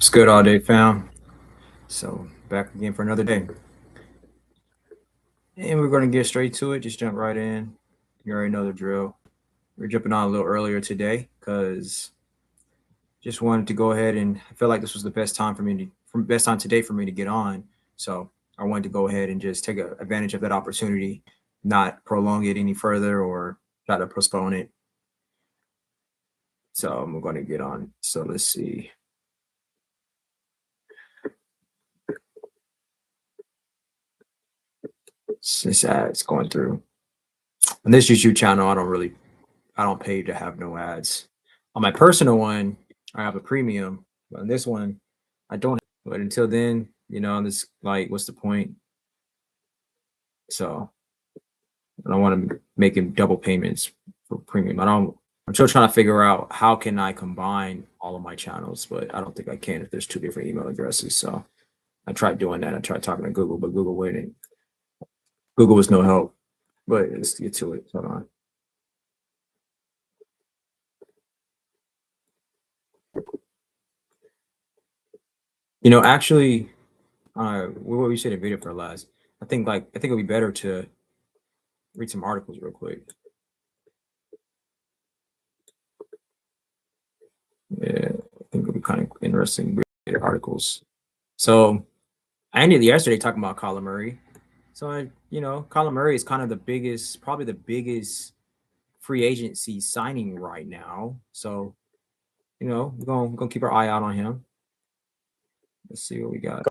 It's good all day, fam. So back again for another day. And we're gonna get straight to it. Just jump right in. You already know the drill. We're jumping on a little earlier today because just wanted to go ahead and I feel like this was the best time for me to from best time today for me to get on. So I wanted to go ahead and just take advantage of that opportunity, not prolong it any further or try to postpone it. So I'm going to get on. So let's see. Since ads going through on this YouTube channel, I don't pay to have no ads. On my personal one, I have a premium, but on this one, I don't. But until then, this like, what's the point? So I don't want to make him double payments for premium. I'm still trying to figure out how can I combine all of my channels, but I don't think I can if there's two different email addresses. So I tried doing that. I tried talking to Google, but Google waiting. Google was no help. But let's get to it. Hold on. Actually, what we said in video for last. I think it'll be better to read some articles real quick. Yeah, I think it'll be kind of interesting articles. So I ended yesterday talking about Kyler Murray. So Kyler Murray is kind of probably the biggest free agency signing right now. So, we're gonna keep our eye out on him. Let's see what we got.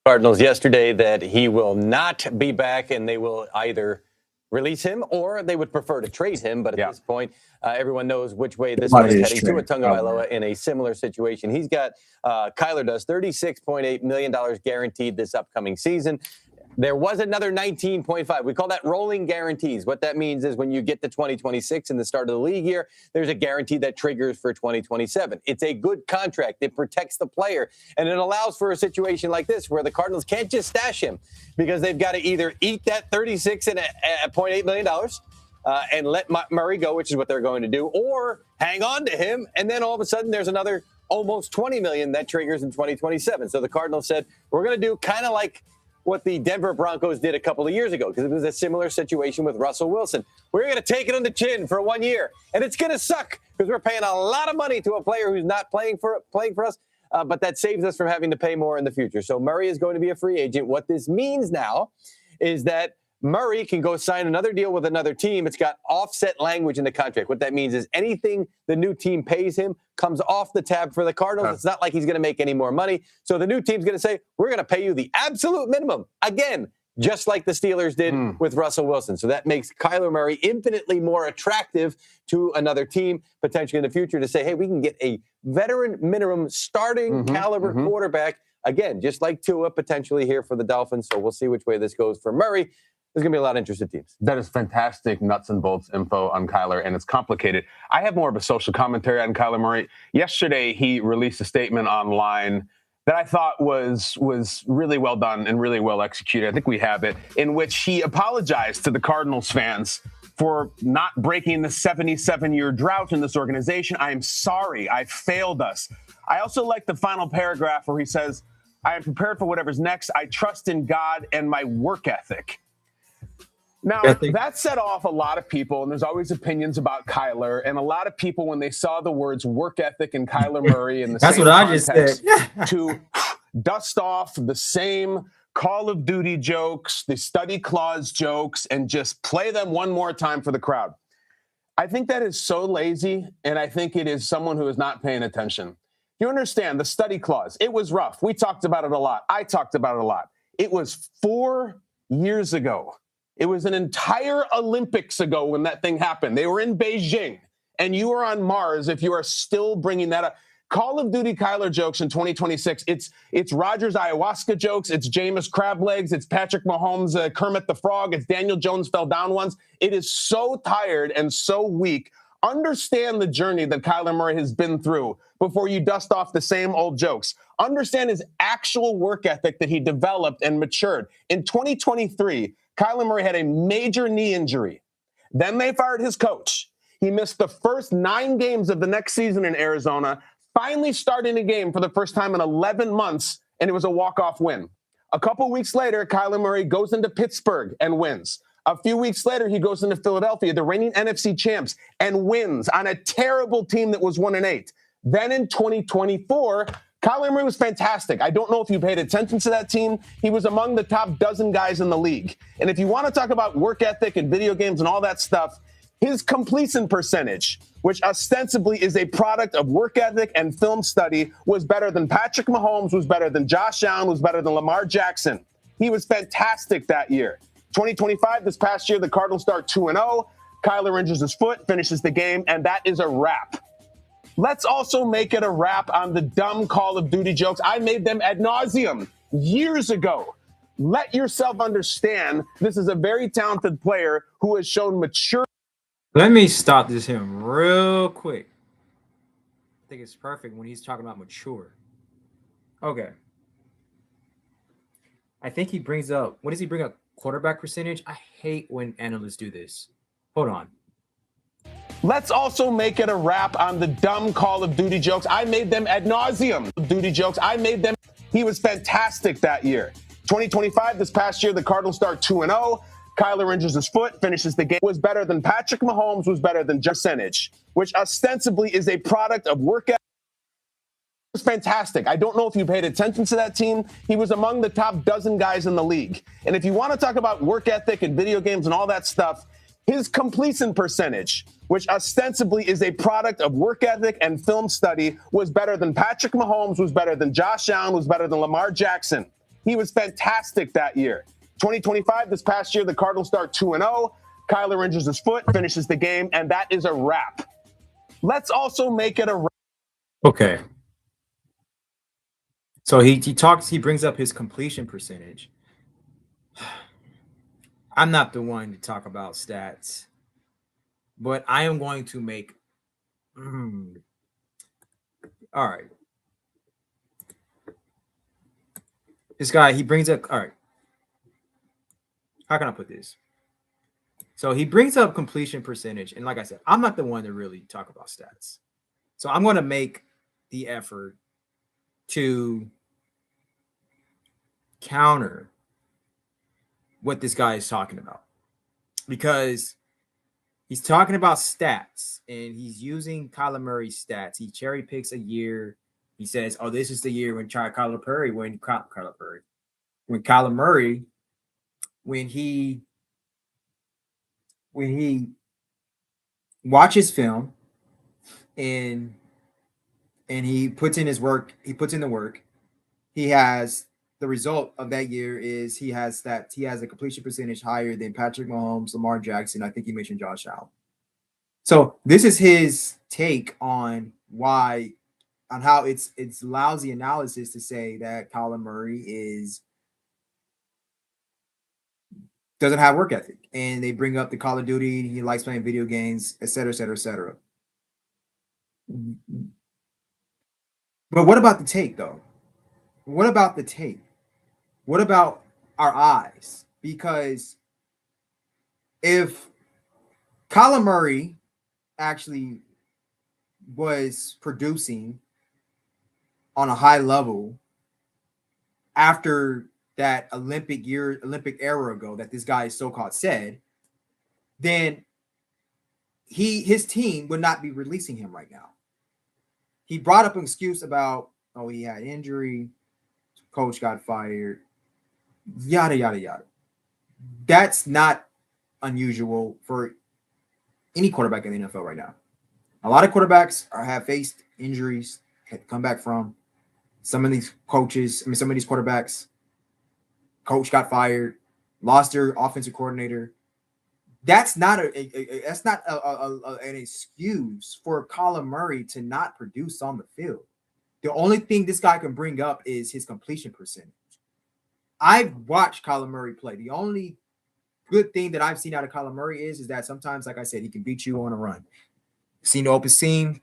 Cardinals yesterday that he will not be back and they will either release him or they would prefer to trade him. But at this point, everyone knows which way this one is heading. Tua Tagovailoa in a similar situation. He's got, Kyler does, $36.8 million guaranteed this upcoming season. There was another 19.5. We call that rolling guarantees. What that means is when you get to 2026 in the start of the league year, there's a guarantee that triggers for 2027. It's a good contract. It protects the player. And it allows for a situation like this where the Cardinals can't just stash him because they've got to either eat that $36.8 million and let Murray go, which is what they're going to do, or hang on to him. And then all of a sudden there's another almost $20 million that triggers in 2027. So the Cardinals said, we're going to do kind of like what the Denver Broncos did a couple of years ago, because it was a similar situation with Russell Wilson. We're going to take it on the chin for 1 year, and it's going to suck because we're paying a lot of money to a player who's not playing for us, but that saves us from having to pay more in the future. So Murray is going to be a free agent. What this means now is that Murray can go sign another deal with another team. It's got offset language in the contract. What that means is anything the new team pays him comes off the tab for the Cardinals. It's not like he's going to make any more money. So the new team's going to say, we're going to pay you the absolute minimum. Again, just like the Steelers did with Russell Wilson. So that makes Kyler Murray infinitely more attractive to another team, potentially in the future, to say, hey, we can get a veteran minimum starting caliber quarterback. Again, just like Tua, potentially here for the Dolphins. So we'll see which way this goes for Murray. There's going to be a lot of interested teams. That is fantastic nuts and bolts info on Kyler, and it's complicated. I have more of a social commentary on Kyler Murray. Yesterday, he released a statement online that I thought was really well done and really well executed. I think we have it, in which he apologized to the Cardinals fans for not breaking the 77-year drought in this organization. I am sorry. I failed us. I also like the final paragraph where he says, I am prepared for whatever's next. I trust in God and my work ethic. Now, that set off a lot of people, and there's always opinions about Kyler, and a lot of people, when they saw the words work ethic and Kyler Murray in the That's same what I just said. to dust off the same Call of Duty jokes, the study clause jokes, and just play them one more time for the crowd. I think that is so lazy, and I think it is someone who is not paying attention. You understand, the study clause, it was rough. We talked about it a lot. I talked about it a lot. It was 4 years ago. It was an entire Olympics ago when that thing happened. They were in Beijing, and you were on Mars if you are still bringing that up. Call of Duty Kyler jokes in 2026. It's Rogers ayahuasca jokes. It's Jameis crab legs. It's Patrick Mahomes, Kermit the Frog. It's Daniel Jones fell down once. It is so tired and so weak. Understand the journey that Kyler Murray has been through before you dust off the same old jokes. Understand his actual work ethic that he developed and matured. In 2023, Kyler Murray had a major knee injury. Then they fired his coach. He missed the first 9 games of the next season in Arizona, finally starting a game for the first time in 11 months, and it was a walk-off win. A couple weeks later, Kyler Murray goes into Pittsburgh and wins. A few weeks later, he goes into Philadelphia, the reigning NFC champs, and wins on a terrible team that was 1-8. Then in 2024, Kyler Murray was fantastic. I don't know if you paid attention to that team. He was among the top dozen guys in the league. And if you want to talk about work ethic and video games and all that stuff, his completion percentage, which ostensibly is a product of work ethic and film study, was better than Patrick Mahomes, was better than Josh Allen, was better than Lamar Jackson. He was fantastic that year. 2025, this past year, the Cardinals start 2-0. Kyler injures his foot, finishes the game, and that is a wrap. Let's also make it a wrap on the dumb Call of Duty jokes. I made them ad nauseum years ago. Let yourself understand this is a very talented player who has shown maturity. Let me stop this him real quick. I think it's perfect when he's talking about mature. Okay. I think he brings up, what does he bring up? Quarterback percentage? I hate when analysts do this. Hold on. Let's also make it a wrap on the dumb Call of Duty jokes. I made them ad nauseum. Duty jokes. I made them. He was fantastic that year. 2025, this past year, the Cardinals start 2-0. Kyler injures his foot, finishes the game. Was better than Patrick Mahomes, was better than percentage, which ostensibly is a product of work ethic. Was fantastic. I don't know if you paid attention to that team. He was among the top dozen guys in the league. And if you want to talk about work ethic and video games and all that stuff, his completion percentage, which ostensibly is a product of work ethic and film study, was better than Patrick Mahomes, was better than Josh Allen, was better than Lamar Jackson. He was fantastic that year. 2025, this past year, the Cardinals start 2-0. Kyler injures his foot, finishes the game, and that is a wrap. Let's also make it a wrap. Okay. So he brings up his completion percentage. I'm not the one to talk about stats, but I am going to make. All right. This guy, he brings up. All right. How can I put this? So he brings up completion percentage. And like I said, I'm not the one to really talk about stats. So I'm going to make the effort to counter what this guy is talking about, because he's talking about stats and he's using Kyler Murray's stats. He cherry picks a year. He says, "Oh, this is the year when Kyler Murray, when he watches film and he puts in his work, the work, he has." The result of that year is he has a completion percentage higher than Patrick Mahomes, Lamar Jackson. I think he mentioned Josh Allen. So this is his take on how it's lousy analysis to say that Kyler Murray doesn't have work ethic, and they bring up the Call of Duty. He likes playing video games, et cetera, et cetera, et cetera. But what about the take, though? What about the take? What about our eyes? Because if Kyler Murray actually was producing on a high level after that Olympic era ago that this guy so-called said, then his team would not be releasing him right now. He brought up an excuse about, oh, he had injury, coach got fired, yada, yada, yada. That's not unusual for any quarterback in the NFL right now. A lot of quarterbacks have faced injuries, had to come back from. Some of these quarterbacks, coach got fired, lost their offensive coordinator. That's not an excuse for Kyler Murray to not produce on the field. The only thing this guy can bring up is his completion percentage. I've watched Kyler Murray play. The only good thing that I've seen out of Kyler Murray is that sometimes, like I said, he can beat you on a run. Seen the open seam.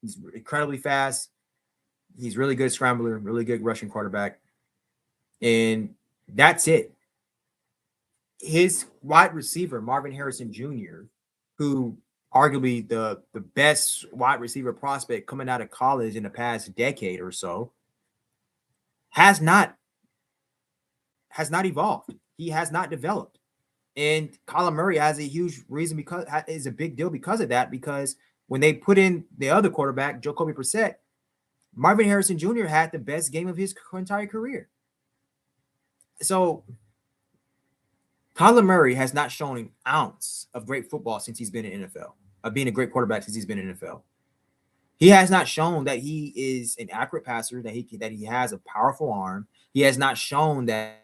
He's incredibly fast. He's really good scrambler, really good rushing quarterback. And that's it. His wide receiver, Marvin Harrison Jr., who arguably the best wide receiver prospect coming out of college in the past decade or so, has not evolved. He has not developed. And Kyler Murray has a huge reason because is a big deal because of that. Because when they put in the other quarterback, Jacoby Brissett, Marvin Harrison Jr. had the best game of his entire career. So Kyler Murray has not shown an ounce of great football since he's been in NFL, of being a great quarterback since he's been in NFL. He has not shown that he is an accurate passer, that he has a powerful arm. He has not shown that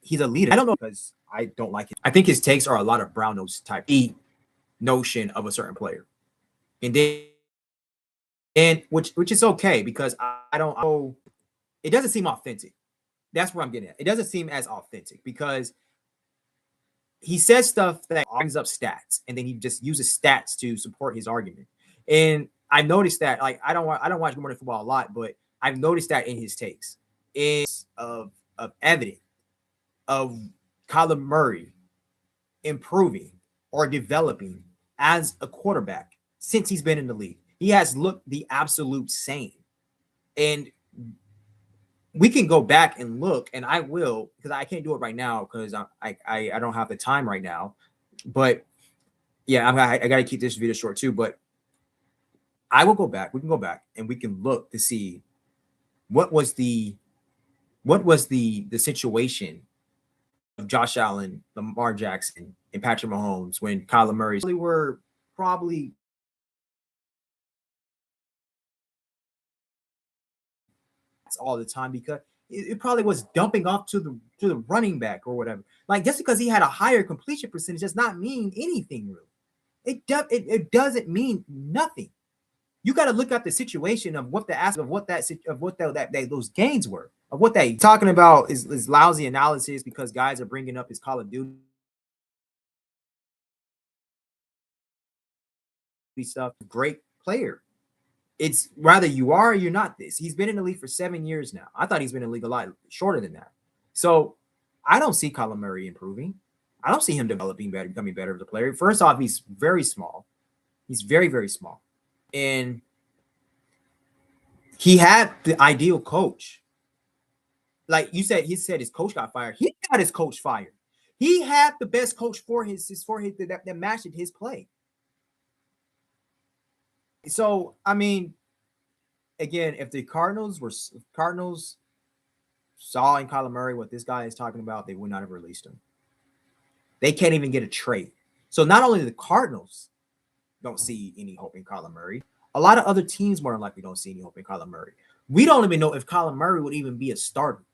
he's a leader. I don't know because I don't like it. I think his takes are a lot of brown nose type notion of a certain player, and which is okay because I don't know. It doesn't seem authentic. That's where I'm getting at. It doesn't seem as authentic because he says stuff that brings up stats, and then he just uses stats to support his argument. And I noticed that, like, I don't watch Good Morning Football a lot, but I've noticed that in his takes, of evidence of Kyler Murray improving or developing as a quarterback since he's been in the league. He has looked the absolute same. And we can go back and look, and I will, because I can't do it right now because I don't have the time right now. But yeah, I got to keep this video short too. But I will go back. We can go back and we can look to see what was the situation of Josh Allen, Lamar Jackson, and Patrick Mahomes when Kyler Murray were probably all the time, because it probably was dumping off to the running back or whatever. Like, just because he had a higher completion percentage does not mean anything really. It doesn't mean nothing. You got to look at the situation of what the aspect of what those gains were, of what they talking about is lousy analysis because guys are bringing up his Call of Duty stuff. Great player. It's rather you are or you're not this. He's been in the league for 7 years now. I thought he's been in the league a lot shorter than that. So I don't see Kyler Murray improving. I don't see him developing better, becoming better as a player. First off, he's very small. He's very, very small. And he had the ideal coach. Like you said, he said his coach got fired. He got his coach fired. He had the best coach for his that matched his play. So, I mean, again, if the Cardinals saw in Kyler Murray what this guy is talking about, they would not have released him. They can't even get a trade. So not only the Cardinals don't see any hope in Kyler Murray, a lot of other teams more than likely don't see any hope in Kyler Murray. We don't even know if Kyler Murray would even be a starter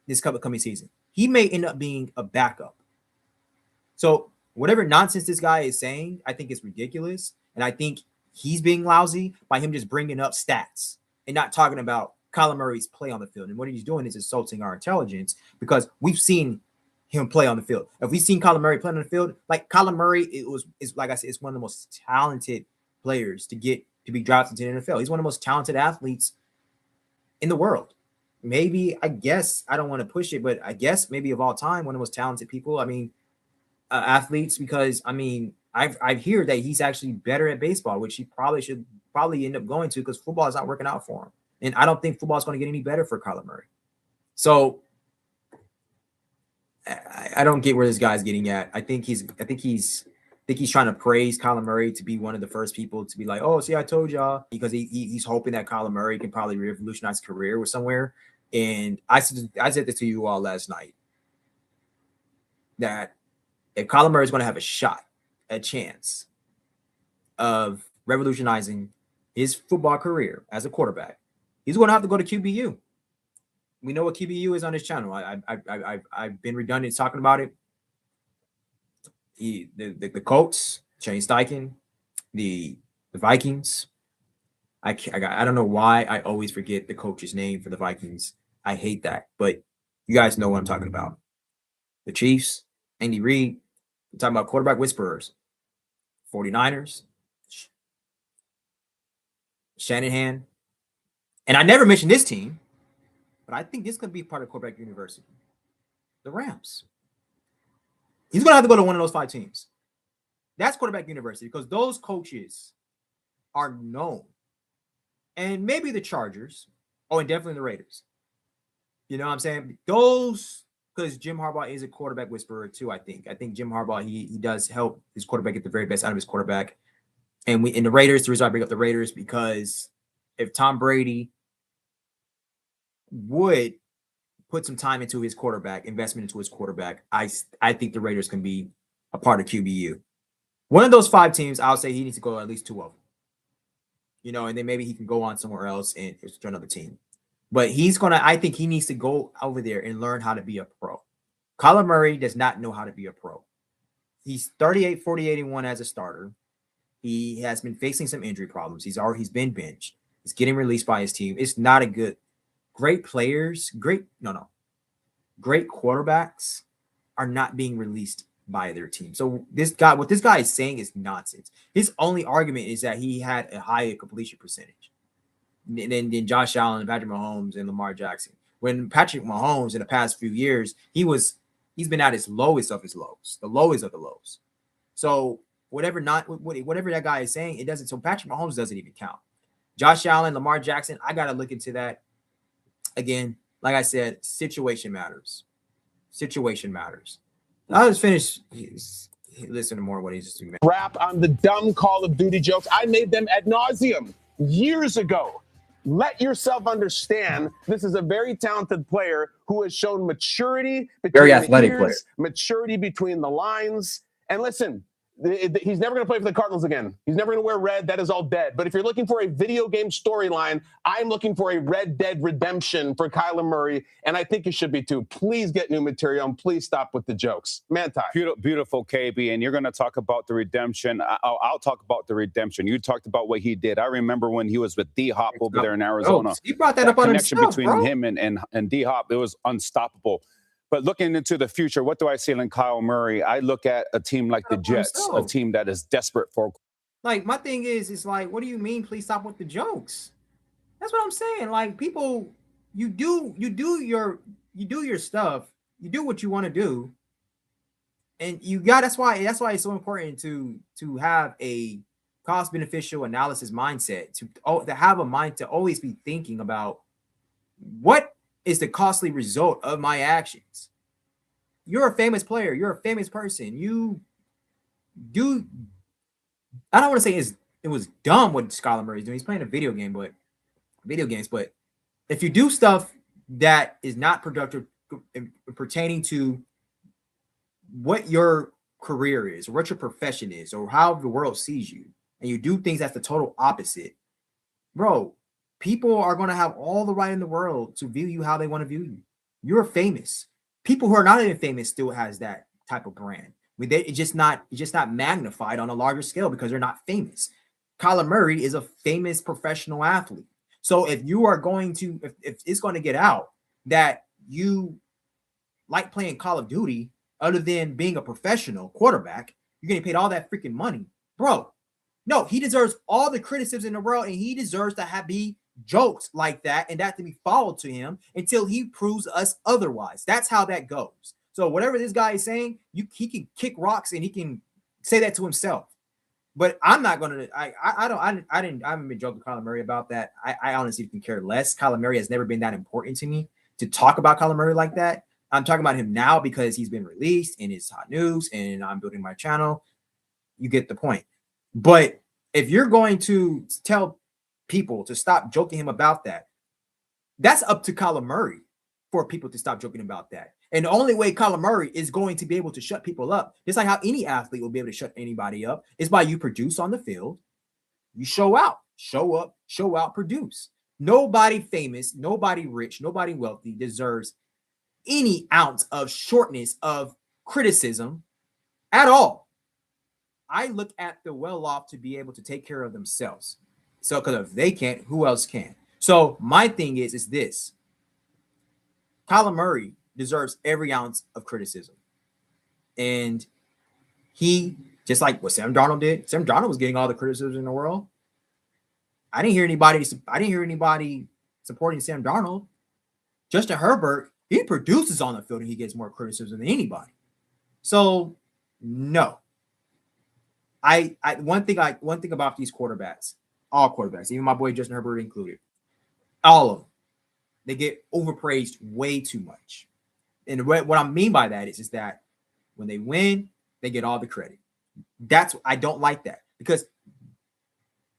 this coming season. He may end up being a backup. So whatever nonsense this guy is saying, I think is ridiculous. And I think he's being lousy by him just bringing up stats and not talking about Kyler Murray's play on the field. And what he's doing is insulting our intelligence because we've seen him play on the field. If we've seen Kyler Murray play on the field, like Kyler Murray, is like I said, it's one of the most talented players to be drafted into the NFL. He's one of the most talented athletes in the world. Maybe, I guess, I don't want to push it, but I guess maybe of all time, one of the most talented people. I mean, athletes, because I mean, I hear that he's actually better at baseball, which he should end up going to because football is not working out for him. And I don't think football is going to get any better for Kyler Murray. So I don't get where this guy's getting at. I think he's trying to praise Kyler Murray to be one of the first people to be like, oh, see, I told y'all, because he's hoping that Kyler Murray can probably revolutionize his career with somewhere. And I said this to you all last night, that if Kyler Murray is going to have a chance of revolutionizing his football career as a quarterback, he's going to have to go to QBU. We know what QBU is on his channel. I've been redundant talking about it. The Colts, Shane Steichen, the Vikings. I don't know why I always forget the coach's name for the Vikings. I hate that, but you guys know what I'm talking about. The Chiefs, Andy Reid. I'm talking about quarterback whisperers. 49ers, Shanahan. And I never mentioned this team, but I think this could be part of quarterback university. The Rams. He's going to have to go to one of those 5 teams. That's quarterback university because those coaches are known. And maybe the Chargers. Oh, and definitely the Raiders. You know what I'm saying? Those, because Jim Harbaugh is a quarterback whisperer too, I think. I think Jim Harbaugh, he does help his quarterback get the very best out of his quarterback. And in the Raiders, the reason I bring up the Raiders because if Tom Brady would put some time into his quarterback, investment into his quarterback, I think the Raiders can be a part of QBU. One of those 5 teams, I'll say he needs to go at least 2 of them. You know, and then maybe he can go on somewhere else and to another team. But I think he needs to go over there and learn how to be a pro. Kyler Murray does not know how to be a pro. He's 38, 48, and 1 as a starter. He has been facing some injury problems. He's been benched. He's getting released by his team. It's not great players, great quarterbacks are not being released by their team. So what this guy is saying is nonsense. His only argument is that he had a higher completion percentage than Josh Allen, Patrick Mahomes, and Lamar Jackson. When Patrick Mahomes in the past few years, he's been at his lowest of his lows, the lowest of the lows. So whatever that guy is saying, it doesn't. So Patrick Mahomes doesn't even count. Josh Allen, Lamar Jackson, I gotta look into that. Again, like I said, situation matters. Situation matters. I'll just finish. Listen to more of what he's just doing. Rap on the dumb Call of Duty jokes. I made them ad nauseum years ago. Let yourself understand this is a very talented player who has shown maturity between very athletic player. Maturity between the lines. And listen, he's never going to play for the Cardinals again. He's never going to wear red. That is all dead. But if you're looking for a video game storyline, I'm looking for a Red Dead Redemption for Kyler Murray, and I think you should be too. Please get new material, and please stop with the jokes. Manti. Beautiful, KB, and you're going to talk about the redemption. I'll talk about the redemption. You talked about what he did. I remember when he was with D-Hop over there in Arizona. He brought that up on connection himself, between him and D-Hop, it was unstoppable. But looking into the future, what do I see in Kyle Murray? I look at a team like the Jets, a team that is desperate for. Like, my thing is like, what do you mean? Please stop with the jokes. That's what I'm saying. Like, people, you do your stuff. You do what you want to do, and that's why it's so important to have a cost beneficial analysis mindset. To have a mind to always be thinking about what is the costly result of my actions. You're a famous player. You're a famous person. You do. I don't want to say it was dumb what Kyler Murray is doing. He's playing video games. But if you do stuff that is not productive pertaining to what your career is, or what your profession is, or how the world sees you, and you do things that's the total opposite, bro, people are going to have all the right in the world to view you how they want to view you. You're famous. People who are not even famous still has that type of brand. I mean, it's just not magnified on a larger scale because they're not famous. Kyler Murray is a famous professional athlete. So if you are going to, if it's going to get out that you like playing Call of Duty, other than being a professional quarterback, you're getting paid all that freaking money, bro. No, he deserves all the criticism in the world, and he deserves to be jokes like that, and that to be followed to him until he proves us otherwise. That's how that goes. So whatever this guy is saying, he can kick rocks and he can say that to himself. But I'm not gonna. I haven't been joking with Kyler Murray about that. I honestly can care less. Kyler Murray has never been that important to me to talk about Kyler Murray like that. I'm talking about him now because he's been released and it's hot news, and I'm building my channel. You get the point. But if you're going to tell people to stop joking him about that, that's up to Kyler Murray for people to stop joking about that. And the only way Kyler Murray is going to be able to shut people up, just like how any athlete will be able to shut anybody up, is by you produce on the field, you show out, show up, show out, produce. Nobody famous, nobody rich, nobody wealthy deserves any ounce of shortness of criticism at all. I look at the well-off to be able to take care of themselves. So, because if they can't, who else can? So my thing is this. Kyler Murray deserves every ounce of criticism. And he, just like what Sam Darnold did, Sam Darnold was getting all the criticism in the world. I didn't hear anybody supporting Sam Darnold. Justin Herbert He produces on the field and he gets more criticism than anybody. So no. One thing about these quarterbacks, all quarterbacks, even my boy Justin Herbert included, all of them, they get overpraised way too much. And what I mean by that is that when they win, they get all the credit. I don't like that, because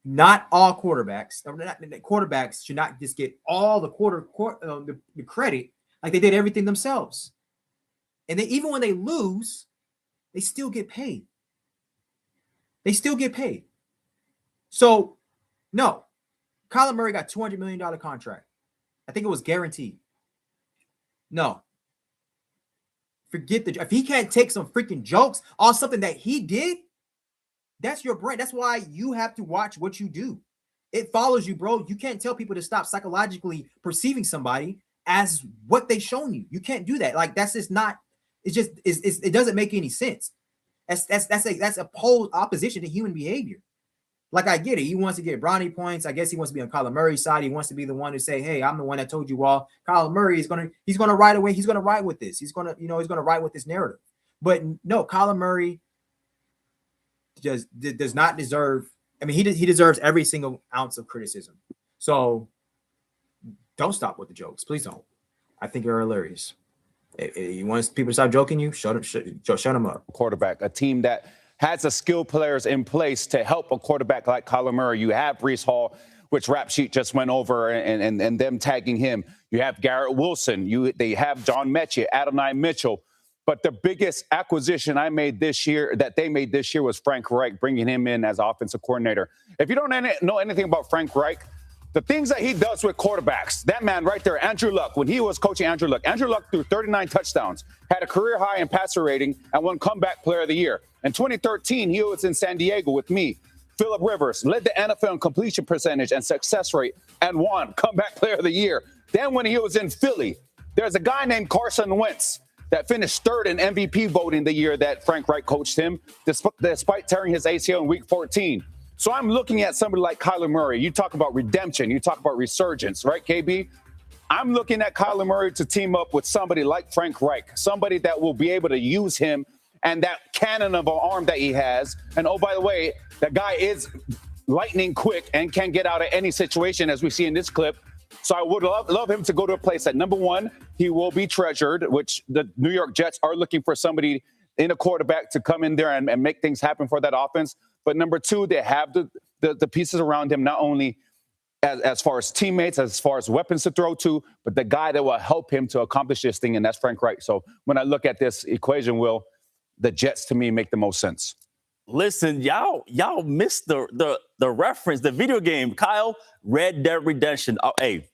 not all quarterbacks should not just get all the credit like they did everything themselves. And even when they lose, they still get paid. They still get paid. So, no, Kyler Murray got $200 million contract. I think it was guaranteed. No. Forget if he can't take some freaking jokes on something that he did, that's your brain. That's why you have to watch what you do. It follows you, bro. You can't tell people to stop psychologically perceiving somebody as what they've shown you. You can't do that. Like, that's just not, it doesn't make any sense. That's opposition to human behavior. Like, I get it. He wants to get brownie points. I guess he wants to be on Kyler Murray's side. He wants to be the one to say, "Hey, I'm the one that told you all." Kyler Murray he's gonna ride away. He's gonna ride with this. He's gonna ride with this narrative. But no, Kyler Murray just does not deserve. I mean, he deserves every single ounce of criticism. So don't stop with the jokes, please don't. I think you're hilarious. If you want people to stop joking you, shut them up. Quarterback, a team that has the skilled players in place to help a quarterback like Kyler Murray. You have Breece Hall, which Rap Sheet just went over, and them tagging him. You have Garrett Wilson. They have John Mechie, Adonai Mitchell. But the biggest acquisition they made this year was Frank Reich, bringing him in as offensive coordinator. If you don't know anything about Frank Reich, the things that he does with quarterbacks, that man right there, Andrew Luck, when he was coaching Andrew Luck threw 39 touchdowns, had a career high in passer rating, and won comeback player of the year. In 2013, he was in San Diego with me. Phillip Rivers led the NFL in completion percentage and success rate and won comeback player of the year. Then when he was in Philly, there's a guy named Carson Wentz that finished third in MVP voting the year that Frank Reich coached him, despite tearing his ACL in week 14. So I'm looking at somebody like Kyler Murray. You talk about redemption. You talk about resurgence, right, KB? I'm looking at Kyler Murray to team up with somebody like Frank Reich, somebody that will be able to use him and that cannon of an arm that he has. And, oh, by the way, that guy is lightning quick and can get out of any situation, as we see in this clip. So I would love him to go to a place that, number one, he will be treasured, which the New York Jets are looking for somebody in a quarterback to come in there and make things happen for that offense. But number two, they have the pieces around him, not only as far as teammates, as far as weapons to throw to, but the guy that will help him to accomplish this thing, and that's Frank Reich. So when I look at this equation, Will, the Jets to me make the most sense. Listen, y'all missed the reference, the video game, Kyle, Red Dead Redemption. Oh, hey,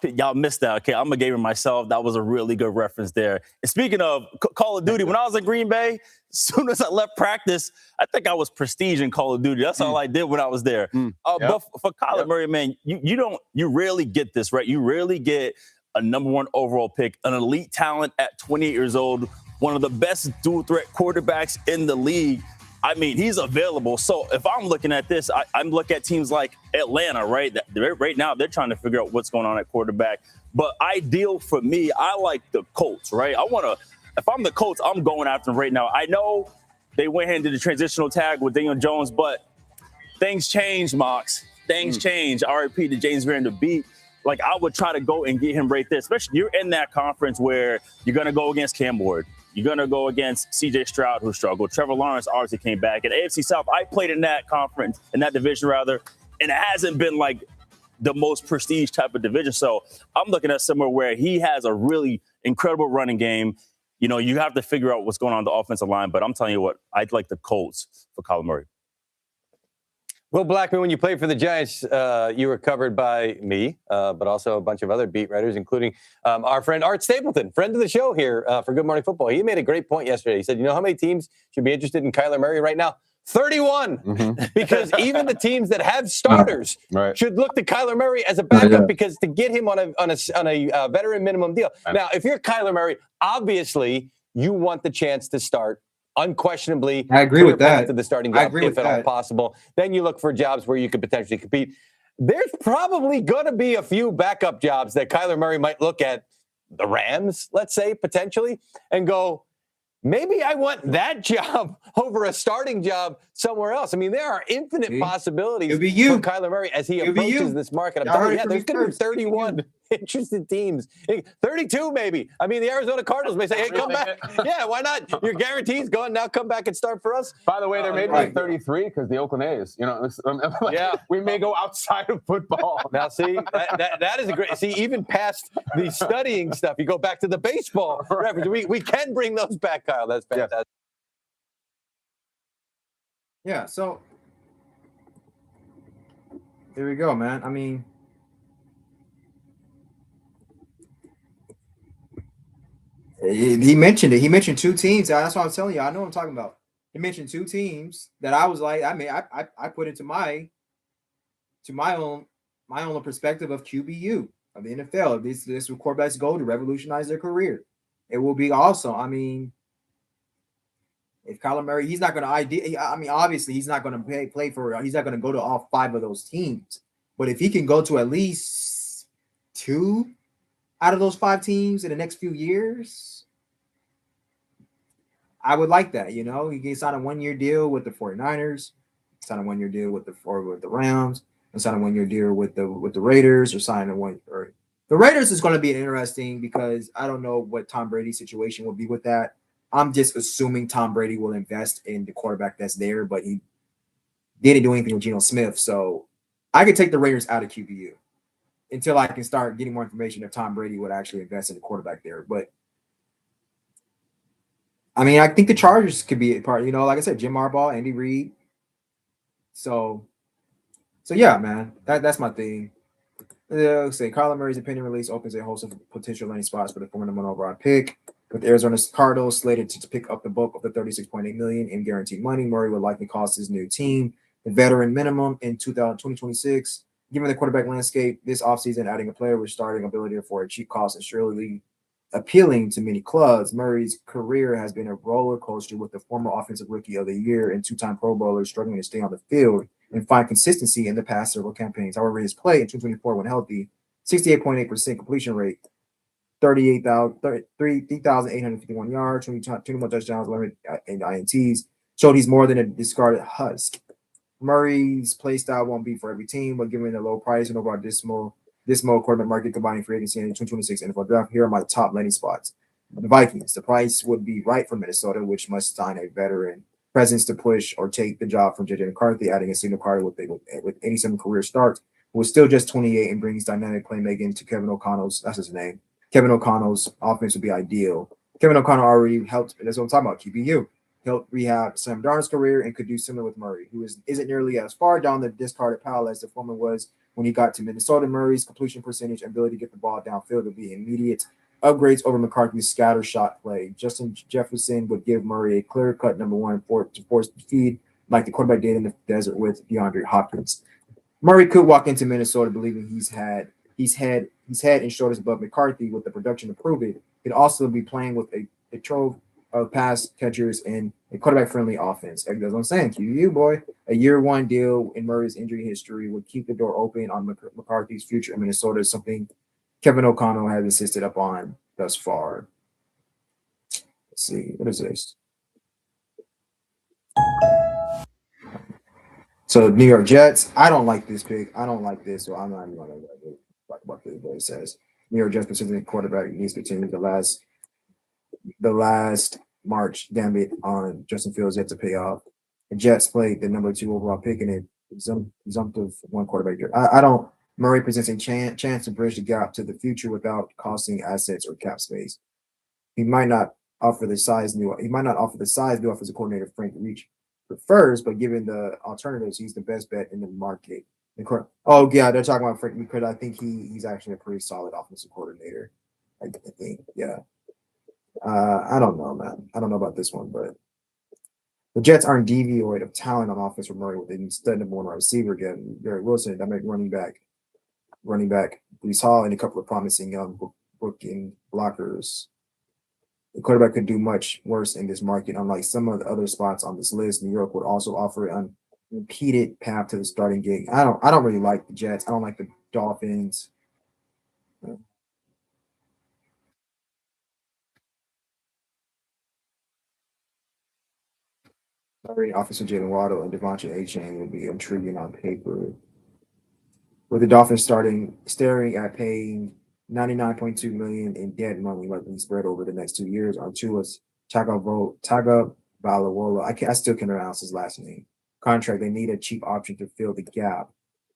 y'all missed that. Okay, I'm gonna give it myself. That was a really good reference there. And speaking of Call of Duty, when I was in Green Bay, as soon as I left practice, I think I was prestige in Call of Duty. That's all I did when I was there. But for Kyler Murray, man, you rarely get this, right? You rarely get a number one overall pick, an elite talent at 28 years old, one of the best dual threat quarterbacks in the league. I mean, he's available. So if I'm looking at this, I'm looking at teams like Atlanta, right? Right now, they're trying to figure out what's going on at quarterback. But ideal for me, I like the Colts, right? If I'm the Colts, I'm going after them right now. I know they went ahead and did the transitional tag with Daniel Jones, but things change, Mox. Things change. RIP to James Van Der Beek. Like, I would try to go and get him right there, especially you're in that conference where you're going to go against Cam Ward. You're going to go against C.J. Stroud, who struggled. Trevor Lawrence obviously came back. At AFC South, I played in that conference, in that division, rather, and it hasn't been like the most prestige type of division. So I'm looking at somewhere where he has a really incredible running game. You know, you have to figure out what's going on the offensive line, but I'm telling you what, I'd like the Colts for Kyler Murray. Will Blackman, when you played for the Giants, you were covered by me, but also a bunch of other beat writers, including our friend Art Stapleton, friend of the show here for Good Morning Football. He made a great point yesterday. He said, you know how many teams should be interested in Kyler Murray right now? 31, because even the teams that have starters should look to Kyler Murray as a backup because to get him on a veteran minimum deal. Now, if you're Kyler Murray, obviously you want the chance to start. Unquestionably, I agree with that. To the starting job, if at all possible. Then you look for jobs where you could potentially compete. There's probably going to be a few backup jobs that Kyler Murray might look at the Rams, let's say, potentially, and go, maybe I want that job over a starting job somewhere else. I mean, there are infinite possibilities for Kyler Murray as he approaches this market. I'm telling you, there's going to be 31 interested teams, 32 maybe. I mean, the Arizona Cardinals may say, hey, come back. Yeah, why not? Your guarantee's gone. Now come back and start for us. By the way, there may be 33 because the Oakland A's, we may go outside of football. Now, see, that is a great, even past the studying stuff, you go back to the baseball reference. We can bring those back, Kyle. That's fantastic. Yeah, so there we go, man. I mean, he mentioned it. He mentioned two teams. That's what I'm telling you. I know what I'm talking about. He mentioned two teams that I was like, I put into my own perspective of QBU of the NFL. This quarterbacks go to revolutionize their career. It will be awesome. I mean, if Kyler Murray, he's not going to obviously he's not going to play for. He's not going to go to all 5 of those teams. But if he can go to at least 2 out of those 5 teams in the next few years, I would like that. You know, he can sign a 1-year deal with the 49ers, sign a 1-year deal with the Rams, and sign a 1-year deal with the Raiders, or sign the Raiders is going to be interesting because I don't know what Tom Brady's situation will be with that. I'm just assuming Tom Brady will invest in the quarterback that's there, but he didn't do anything with Geno Smith. So I could take the Raiders out of QBU until I can start getting more information if Tom Brady would actually invest in the quarterback there. But I mean, I think the Chargers could be a part, like I said, Jim Harbaugh, Andy Reid. So yeah, man, that's my thing. Let's say Kyler Murray's opinion release opens a host of potential landing spots for the former #1 overall pick. With the Arizona Cardinals slated to pick up the bulk of the $36.8 million in guaranteed money, Murray will likely cost his new team the veteran minimum in 2026. Given the quarterback landscape this offseason, adding a player with starting ability for a cheap cost is surely appealing to many clubs. Murray's career has been a roller coaster, with the former offensive rookie of the year and 2-time Pro Bowler struggling to stay on the field and find consistency in the past several campaigns. However, his play in 2024, when healthy, 68.8% completion rate, 3,851 yards, 21 touchdowns, 11 INTs, showed he's more than a discarded husk. Murray's play style won't be for every team, but given the low price and overall dismal quarterback market combining free agency and 2026 NFL draft, here are my top landing spots. The Vikings, the price would be right for Minnesota, which must sign a veteran presence to push or take the job from JJ McCarthy, adding a single card with any 7 career starts, who is still just 28 and brings dynamic playmaking to Kevin O'Connell's, that's his name. Kevin O'Connell's offense would be ideal. Kevin O'Connell already helped, that's what I'm talking about, QBU. Helped rehab Sam Darnold's career and could do similar with Murray, who isn't nearly as far down the discarded pile as the former was when he got to Minnesota. Murray's completion percentage and ability to get the ball downfield would be immediate upgrades over McCarthy's scatter shot play. Justin Jefferson would give Murray a clear-cut #1 to force the feed like the quarterback did in the desert with DeAndre Hopkins. Murray could walk into Minnesota believing he's head and shoulders above McCarthy with the production to prove it. He'd also be playing with a trove of pass catchers and a quarterback-friendly offense. That's what I'm saying. QU, boy. A year 1 deal in Murray's injury history would keep the door open on McCarthy's future in Minnesota, something Kevin O'Connell has insisted upon thus far. Let's see. What is this? So New York Jets. I don't like this pick. I don't like this, so I'm not even going to talk about this. But it says New York Jets specifically quarterback needs to continue the last March gambit on Justin Fields yet to pay off. The Jets played the #2 overall pick in a presumptive 1 quarterback. I don't. Murray presents a chance to bridge the gap to the future without costing assets or cap space. He might not offer the size new offensive coordinator Frank Reich prefers, but given the alternatives, he's the best bet in the market. Oh yeah, they're talking about Frank because I think he's actually a pretty solid offensive coordinator. I think, yeah. I don't know, man. I don't know about this one, but the Jets aren't devoid of talent on offense for Murray with instead of #1 receiver again, Garrett Wilson, that make running back Breece Hall, and a couple of promising young booking blockers. The quarterback could do much worse in this market. Unlike some of the other spots on this list, New York would also offer an unimpeded path to the starting gig. I don't really like the Jets. I don't like the Dolphins. Starting Officer Jalen Waddle and Devontae A-Chain will be intriguing on paper. With the Dolphins staring at paying $99.2 million in dead money likely spread over the next 2 years on Tua's Tagovailoa. I still can't pronounce his last name. Contract. They need a cheap option to fill the gap.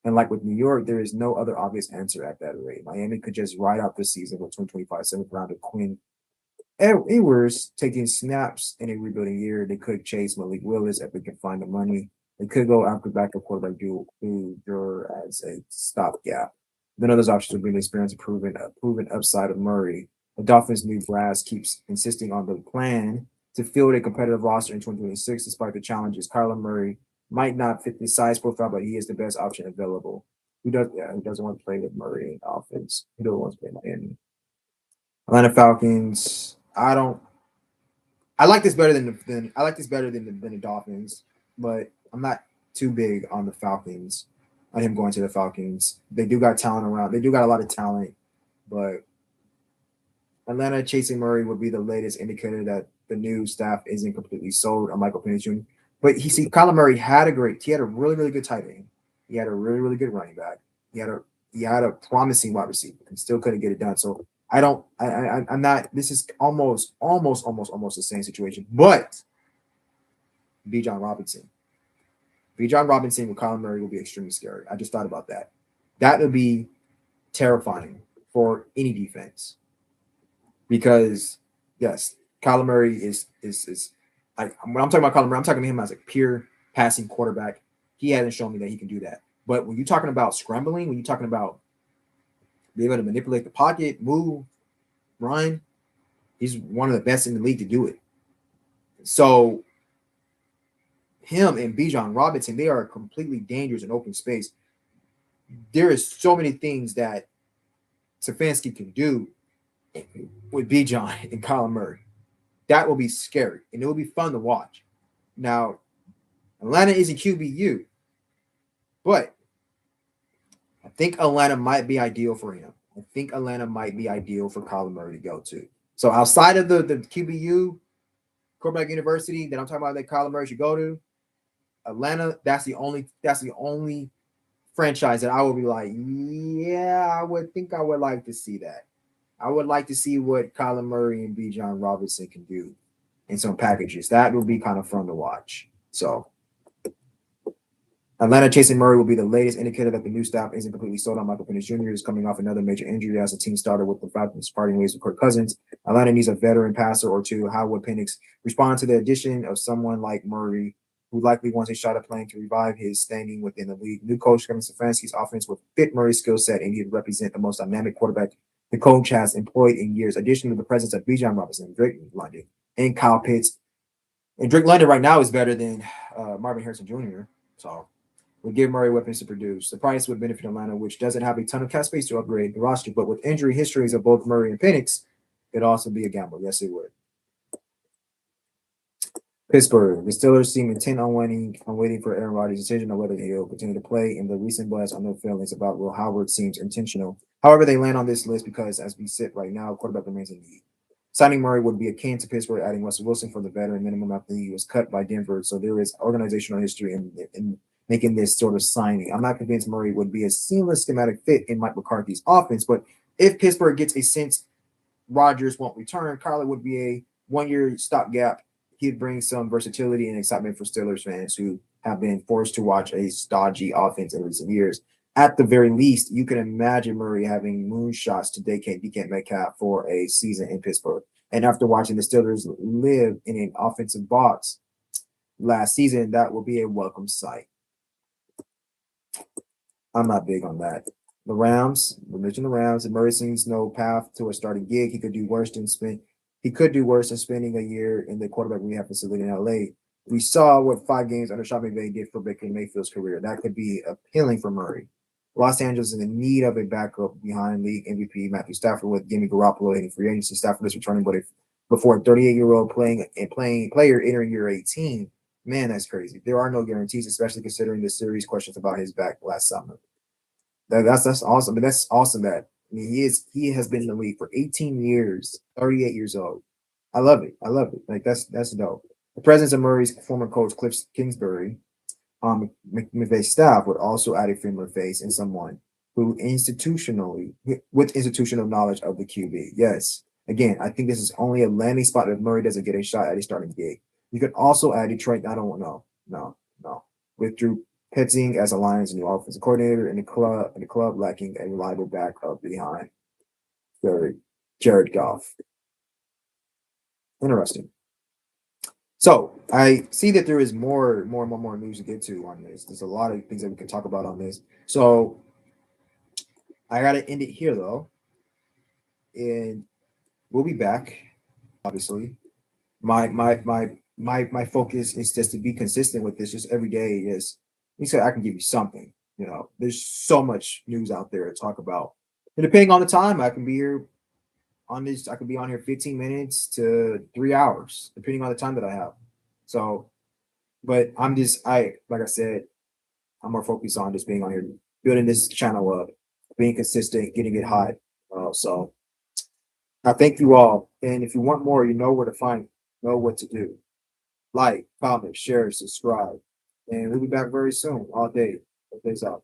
And like with New York, there is no other obvious answer at that rate. Miami could just ride out the season with 2025 seventh rounder Quinn Ewers taking snaps in a rebuilding year. They could chase Malik Willis if they can find the money. They could go after backup quarterback Duder as a stopgap. Then others options would be the experience of proven upside of Murray. The Dolphins' new brass keeps insisting on the plan to field a competitive roster in 2026, despite the challenges. Kyler Murray might not fit the size profile, but he is the best option available. Who doesn't want to play with Murray in offense? Who doesn't want to play Miami? Atlanta Falcons. I like this better than the Dolphins, but I'm not too big on the Falcons. On him going to the Falcons. They do got talent around. They do got a lot of talent, but Atlanta chasing Murray would be the latest indicator that the new staff isn't completely sold on Michael Penix Jr. But Kyler Murray had a really, really good tight end. He had a really, really good running back. He had a promising wide receiver and still couldn't get it done. So I'm not. This is almost the same situation. But Bijan Robinson with Kyler Murray will be extremely scary. I just thought about that. That would be terrifying for any defense because yes, Kyler Murray is when I'm talking about Kyler Murray, I'm talking to him as a pure passing quarterback. He hasn't shown me that he can do that. But when you're talking about scrambling, when you're talking about being able to manipulate the pocket, move, run, he's one of the best in the league to do it. So him and Bijan Robinson, they are completely dangerous in open space. There is so many things that Stefanski can do with Bijan and Kyler Murray. That will be scary, and it will be fun to watch. Now, Atlanta isn't QBU, but I think Atlanta might be ideal for him. I think Atlanta might be ideal for Kyler Murray to go to. So outside of the QBU, quarterback university that I'm talking about that Kyler Murray should go to, Atlanta, that's the only franchise that I would be like, yeah, I would like to see that. I would like to see what Kyler Murray and Bijan Robinson can do in some packages. That would be kind of fun to watch. So Atlanta chasing Murray will be the latest indicator that the new staff isn't completely sold on Michael Penix Jr. is coming off another major injury as a team starter with the Falcons parting ways with Kirk Cousins. Atlanta needs a veteran passer or two. How would Penix respond to the addition of someone like Murray, who likely wants a shot at playing to revive his standing within the league? New coach Kevin Stefanski's offense would fit Murray's skill set, and he'd represent the most dynamic quarterback the coach has employed in years. Additionally, the presence of Bijan Robinson, Drake London, and Kyle Pitts. And Drake London right now is better than Marvin Harrison Jr. So would give Murray weapons to produce. The price would benefit Atlanta, which doesn't have a ton of cap space to upgrade the roster, but with injury histories of both Murray and Penix, it'd also be a gamble. Yes, it would. Pittsburgh. The Steelers seem intent on waiting for Aaron Rodgers' decision on whether he'll continue to play. In the recent blast on their feelings about Will Howard seems intentional. However, they land on this list because, as we sit right now, quarterback remains in need. Signing Murray would be akin to Pittsburgh adding Russell Wilson for the veteran minimum after he was cut by Denver. So there is organizational history in making this sort of signing. I'm not convinced Murray would be a seamless schematic fit in Mike McCarthy's offense, but if Pittsburgh gets a sense Rodgers won't return, Kyler would be a one-year stopgap. He'd bring some versatility and excitement for Steelers fans who have been forced to watch a stodgy offense in recent years. At the very least, you can imagine Murray having moonshots to DK Metcalf for a season in Pittsburgh. And after watching the Steelers live in an offensive box last season, that will be a welcome sight. I'm not big on that. The Rams, we mentioned the Rams, and Murray seems no path to a starting gig. He could do worse than spending a year in the quarterback rehab facility in LA. We saw what 5 games under Sean McVay did for Baker Mayfield's career. That could be appealing for Murray. Los Angeles is in need of a backup behind league MVP Matthew Stafford with Jimmy Garoppolo hitting free agency. Stafford is returning, but before a 38-year-old playing player entering year 18, man, that's crazy. There are no guarantees, especially considering the serious questions about his back last summer. That's awesome. But that's awesome that he has been in the league for 18 years, 38 years old. I love it. Like that's dope. The presence of Murray's former coach Cliff Kingsbury on McVay's staff would also add a familiar face and someone who with institutional knowledge of the QB. Yes, again, I think this is only a landing spot if Murray doesn't get a shot at a starting gig. You could also add Detroit. I don't know, no, with Drew Petzing as a Lions' new offensive coordinator and the club lacking a reliable backup behind Jared Goff. Interesting. So I see that there is more news to get to on this. There's a lot of things that we can talk about on this. So I gotta end it here though, and we'll be back. Obviously, my focus is just to be consistent with this. Just every day is. He said I can give you something. You know, there's so much news out there to talk about, and depending on the time, I can be here on this. I could be on here 15 minutes to 3 hours, depending on the time that I have. So, but like I said, I'm more focused on just being on here, building this channel up, being consistent, getting it hot. So I thank you all. And if you want more, you know where to find, know what to do. Like, comment, share, subscribe. And we'll be back very soon, all day. Days out.